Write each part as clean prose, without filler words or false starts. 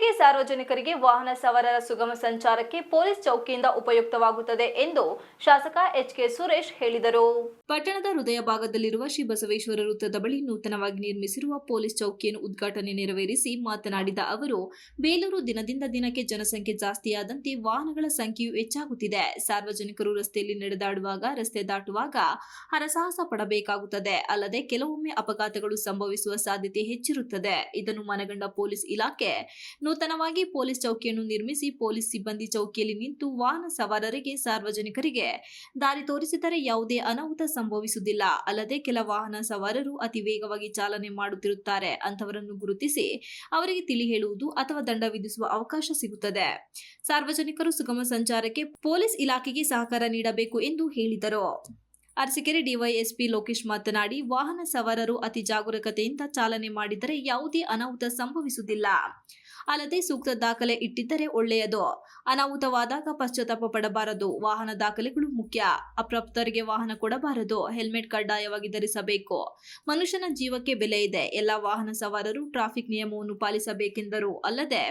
ಜೊತೆಗೆ ಸಾರ್ವಜನಿಕರಿಗೆ ವಾಹನ ಸವಾರರ ಸುಗಮ ಸಂಚಾರಕ್ಕೆ ಪೊಲೀಸ್ ಚೌಕಿಯಿಂದ ಉಪಯುಕ್ತವಾಗುತ್ತದೆ ಎಂದು ಶಾಸಕ ಎಚ್.ಕೆ. ಸುರೇಶ್ ಹೇಳಿದರು. ಪಟ್ಟಣದ ಹೃದಯ ಭಾಗದಲ್ಲಿರುವ ಶ್ರೀ ಬಸವೇಶ್ವರ ವೃತ್ತದ ಬಳಿ ನೂತನವಾಗಿ ನಿರ್ಮಿಸಿರುವ ಪೊಲೀಸ್ ಚೌಕಿಯನ್ನು ಉದ್ಘಾಟನೆ ನೆರವೇರಿಸಿ ಮಾತನಾಡಿದ ಅವರು, ಬೇಲೂರು ದಿನದಿಂದ ದಿನಕ್ಕೆ ಜನಸಂಖ್ಯೆ ಜಾಸ್ತಿಯಾದಂತೆ ವಾಹನಗಳ ಸಂಖ್ಯೆಯೂ ಹೆಚ್ಚಾಗುತ್ತಿದೆ. ಸಾರ್ವಜನಿಕರು ರಸ್ತೆಯಲ್ಲಿ ನಡೆದಾಡುವಾಗ, ರಸ್ತೆ ದಾಟುವಾಗ ಹರಸಾಹಸ ಪಡಬೇಕಾಗುತ್ತದೆ. ಅಲ್ಲದೆ ಕೆಲವೊಮ್ಮೆ ಅಪಘಾತಗಳು ಸಂಭವಿಸುವ ಸಾಧ್ಯತೆ ಹೆಚ್ಚಿರುತ್ತದೆ. ಇದನ್ನು ಮನಗಂಡ ಪೊಲೀಸ್ ಇಲಾಖೆ ನೂತನವಾಗಿ ಪೊಲೀಸ್ ಚೌಕಿಯನ್ನು ನಿರ್ಮಿಸಿ ಪೊಲೀಸ್ ಸಿಬ್ಬಂದಿ ಚೌಕಿಯಲ್ಲಿ ನಿಂತು ವಾಹನ ಸವಾರರಿಗೆ, ಸಾರ್ವಜನಿಕರಿಗೆ ದಾರಿ ತೋರಿಸಿದರೆ ಯಾವುದೇ ಅನಾಹುತ ಸಂಭವಿಸುವುದಿಲ್ಲ. ಅಲ್ಲದೆ ಕೆಲ ವಾಹನ ಸವಾರರು ಅತಿ ವೇಗವಾಗಿ ಚಾಲನೆ ಮಾಡುತ್ತಿರುತ್ತಾರೆ. ಅಂತವರನ್ನು ಗುರುತಿಸಿ ಅವರಿಗೆ ತಿಳಿ ಹೇಳುವುದು ಅಥವಾ ದಂಡ ವಿಧಿಸುವ ಅವಕಾಶ ಸಿಗುತ್ತದೆ. ಸಾರ್ವಜನಿಕರು ಸುಗಮ ಸಂಚಾರಕ್ಕೆ ಪೊಲೀಸ್ ಇಲಾಖೆಗೆ ಸಹಕಾರ ನೀಡಬೇಕು ಎಂದು ಹೇಳಿದರು. ಅರಸೀಕೆರೆ ಡಿವೈಎಸ್ಪಿ ಲೋಕೇಶ್ ಮಾತನಾಡಿ, ವಾಹನ ಸವಾರರು ಅತಿ ಜಾಗರೂಕತೆಯಿಂದ ಚಾಲನೆ ಮಾಡಿದರೆ ಯಾವುದೇ ಅನಾಹುತ ಸಂಭವಿಸುವುದಿಲ್ಲ. ಅಲ್ಲದೆ ಸೂಕ್ತ ದಾಖಲೆ ಇಟ್ಟಿದ್ದರೆ ಒಳ್ಳೆಯದು. ಅನಾಹುತವಾದಾಗ ಪಶ್ಚಾತ್ತಾಪ ಪಡಬಾರದು. ವಾಹನ ದಾಖಲೆಗಳು ಮುಖ್ಯ. ಅಪ್ರಾಪ್ತರಿಗೆ ವಾಹನ ಕೊಡಬಾರದು. ಹೆಲ್ಮೆಟ್ ಕಡ್ಡಾಯವಾಗಿ ಧರಿಸಬೇಕು. ಮನುಷ್ಯನ ಜೀವಕ್ಕೆ ಬೆಲೆ ಇದೆ. ಎಲ್ಲ ವಾಹನ ಸವಾರರು ಟ್ರಾಫಿಕ್ ನಿಯಮವನ್ನು ಪಾಲಿಸಬೇಕೆಂದರು. ಅಲ್ಲದೆ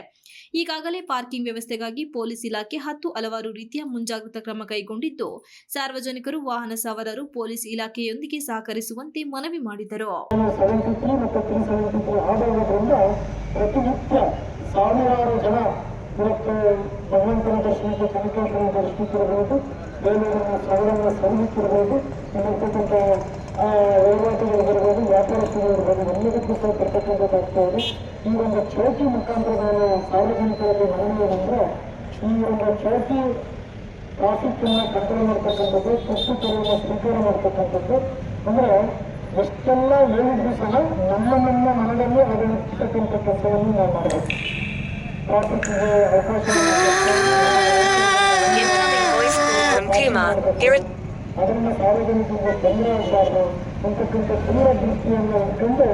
ಈಗಾಗಲೇ ಪಾರ್ಕಿಂಗ್ ವ್ಯವಸ್ಥೆಗಾಗಿ ಪೊಲೀಸ್ ಇಲಾಖೆ ಹಲವಾರು ರೀತಿಯ ಮುಂಜಾಗ್ರತಾ ಕ್ರಮ ಕೈಗೊಂಡಿದ್ದು, ಸಾರ್ವಜನಿಕರು ವಾಹನ ಸವಾರರು ಪೊಲೀಸ್ ಇಲಾಖೆಯೊಂದಿಗೆ ಸಹಕರಿಸುವಂತೆ ಮನವಿ ಮಾಡಿದರು. ಸಾವಿರಾರು ಜನ ಇವತ್ತು ಭಗವಂತನ ದರ್ಶನಕ್ಕೆ, ಚಂದ್ರಕೇಶ್ವರನ ದರ್ಶನಕ್ಕಿರಬಹುದು, ಬೇಲೂರಿನ ಸವರನ್ನ ಸರಿಲಿಕ್ಕಿರಬಹುದು, ಇಲ್ಲಿರ್ತಕ್ಕಂಥ ವಹಿವಾಟುಗಳಿರ್ಬೋದು, ವ್ಯಾಪಾರಸ್ಥಗಳಿರ್ಬೋದು, ಎಲ್ಲದಕ್ಕೂ ಸಹ ಬರ್ತಕ್ಕಂಥದ್ದಾಗ್ತಾಯಿದೆ. ಈ ಒಂದು ಚೌಕಿ ಮುಖಾಂತರ ನಾನು ಸಾರ್ವಜನಿಕರಲ್ಲಿ ಮನವಿಯೇನೆಂದರೆ, ಈ ಒಂದು ಚೌಕಿ ಟ್ರಾಫಿಕ್ಕನ್ನು ಕಂಟ್ರೋಲ್ ಮಾಡ್ತಕ್ಕಂಥದ್ದು, ತುರ್ತುಗಳನ್ನು ಸ್ವೀಕಾರ ಮಾಡ್ತಕ್ಕಂಥದ್ದು. ಅಂದರೆ ಎಷ್ಟೆಲ್ಲ ಹೇಳಿದ್ರು ಸಹ ನಮ್ಮ ಮನದಲ್ಲಿ ಅದನ್ನು ಇರ್ತಕ್ಕಂಥ ಕೆಲಸವನ್ನು ನಾವು ಮಾಡಬೇಕು. ಟ್ರಾಫಿಕ್ಗೆ ಅವಕಾಶ ಅದನ್ನು ಸಾರ್ವಜನಿಕರಿಗೆ ತೊಂದರೆ ಆಗಬಾರ್ದು ಅಂತಕ್ಕಂಥ ದೂರ ದೃಷ್ಟಿಯನ್ನು ಇಟ್ಕೊಂಡು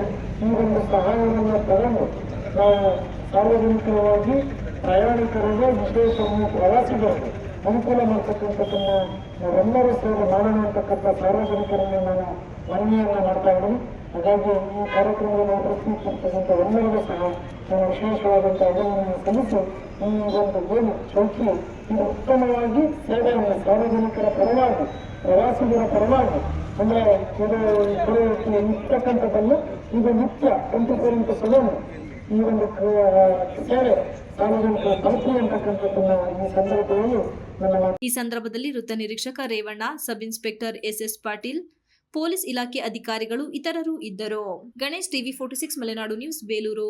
ಈ ಒಂದು ಸಹಾಯವನ್ನು ತಗೊಂಡು ನಾವು ಸಾರ್ವಜನಿಕವಾಗಿ ಪ್ರಯಾಣಿಕರಿಗೆ, ವಿಶೇಷವಾಗಿ ಪ್ರವಾಸಿಗರಿಗೆ ಅನುಕೂಲ ಮಾಡ್ತಕ್ಕಂಥದ್ದನ್ನು ನಾವೆಲ್ಲರೂ ಸೇರಿ ಮಾಡೋಣ ಅಂತಕ್ಕಂಥ ಸಾರ್ವಜನಿಕರಲ್ಲಿ ನಾನು ಮನವಿಯನ್ನು ಮಾಡ್ತಾ ಇದ್ದೀನಿ. ಹಾಗಾಗಿ ಈ ಕಾರ್ಯಕ್ರಮವನ್ನು ಪ್ರಶ್ನಿಸಿರ್ತಕ್ಕಂಥ ಎಲ್ಲರಿಗೂ ಸಹ ನಾನು ವಿಶೇಷವಾದಂಥ ಅಭಿನಂದನೆ ಸಲ್ಲಿಸಿ, ಈ ಒಂದು ಏನು ಚೌಕಿ ಇದು ಉತ್ತಮವಾಗಿ ಸೇವೆಯನ್ನು ಸಾರ್ವಜನಿಕರ ಪರವಾಗಿ, ಪ್ರವಾಸಿಗರ ಪರವಾಗಿ, ಅಂದರೆ ಇದು ಇರ್ತಕ್ಕಂಥದ್ದನ್ನು ಇದು ನಿತ್ಯ 24x7 ಈ ಒಂದು ಸೇವೆ ಸಾರ್ವಜನಿಕರ ತಲುಪಿ ಅಂತಕ್ಕಂಥದ್ದನ್ನು ಈ ಸಂದರ್ಭದಲ್ಲಿ ಈ ಸಂದರ್ಭದಲ್ಲಿ ವೃತ್ತ ನಿರೀಕ್ಷಕ Revanna, sub inspector SS. Patil, police ಇಲಾಖೆ ಅಧಿಕಾರಿಗಳು ಇತರರು ಇದ್ದರು. Ganesh, TV 46 Malenadu news, Belur.